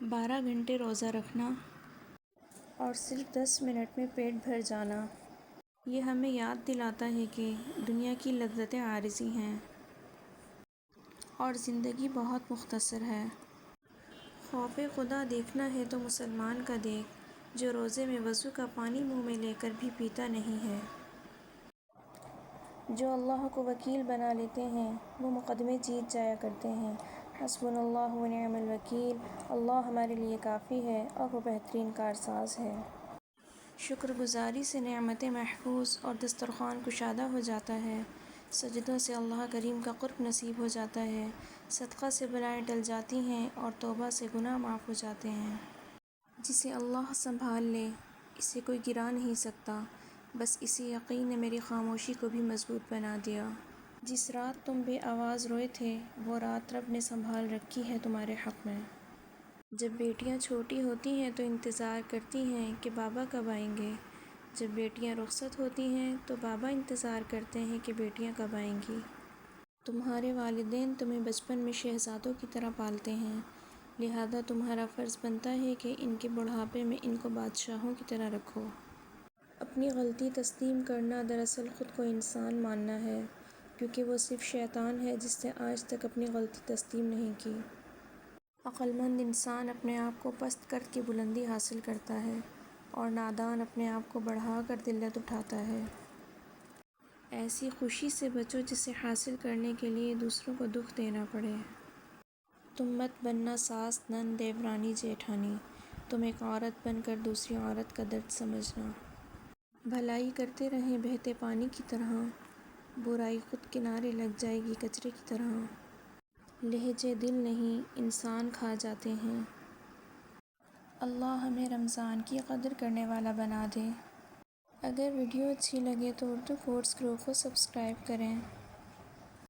12 گھنٹے روزہ رکھنا اور صرف 10 منٹ میں پیٹ بھر جانا، یہ ہمیں یاد دلاتا ہے کہ دنیا کی لذتیں عارضی ہیں اور زندگی بہت مختصر ہے۔ خوف خدا دیکھنا ہے تو مسلمان کا دیکھ، جو روزے میں وضو کا پانی منہ میں لے کر بھی پیتا نہیں ہے۔ جو اللہ کو وکیل بنا لیتے ہیں وہ مقدمے جیت جایا کرتے ہیں۔ حسبنا اللہ ونعم الوکیل، اللہ ہمارے لیے کافی ہے اور وہ بہترین کارساز ہے۔ شکر گزاری سے نعمتیں محفوظ اور دسترخوان کشادہ ہو جاتا ہے، سجدوں سے اللہ کریم کا قرب نصیب ہو جاتا ہے، صدقہ سے بلائیں ٹل جاتی ہیں اور توبہ سے گناہ معاف ہو جاتے ہیں۔ جسے اللہ سنبھال لے اسے کوئی گرا نہیں سکتا، بس اسی یقین نے میری خاموشی کو بھی مضبوط بنا دیا۔ جس رات تم بے آواز روئے تھے وہ رات رب نے سنبھال رکھی ہے تمہارے حق میں۔ جب بیٹیاں چھوٹی ہوتی ہیں تو انتظار کرتی ہیں کہ بابا کب آئیں گے، جب بیٹیاں رخصت ہوتی ہیں تو بابا انتظار کرتے ہیں کہ بیٹیاں کب آئیں گی۔ تمہارے والدین تمہیں بچپن میں شہزادوں کی طرح پالتے ہیں، لہذا تمہارا فرض بنتا ہے کہ ان کے بڑھاپے میں ان کو بادشاہوں کی طرح رکھو۔ اپنی غلطی تسلیم کرنا دراصل خود کو انسان ماننا ہے، کیونکہ وہ صرف شیطان ہے جس نے آج تک اپنی غلطی تسلیم نہیں کی۔ عقل مند انسان اپنے آپ کو پست کر کے بلندی حاصل کرتا ہے اور نادان اپنے آپ کو بڑھا کر ذلت اٹھاتا ہے۔ ایسی خوشی سے بچو جسے حاصل کرنے کے لیے دوسروں کو دکھ دینا پڑے۔ تم مت بننا ساس، نند، دیورانی، جیٹھانی، تم ایک عورت بن کر دوسری عورت کا درد سمجھنا۔ بھلائی کرتے رہیں بہتے پانی کی طرح، برائی خود کنارے لگ جائے گی کچرے کی طرح۔ لہجے دل نہیں انسان کھا جاتے ہیں۔ اللہ ہمیں رمضان کی قدر کرنے والا بنا دے۔ اگر ویڈیو اچھی لگے تو اردو کورس گروپ کو سبسکرائب کریں۔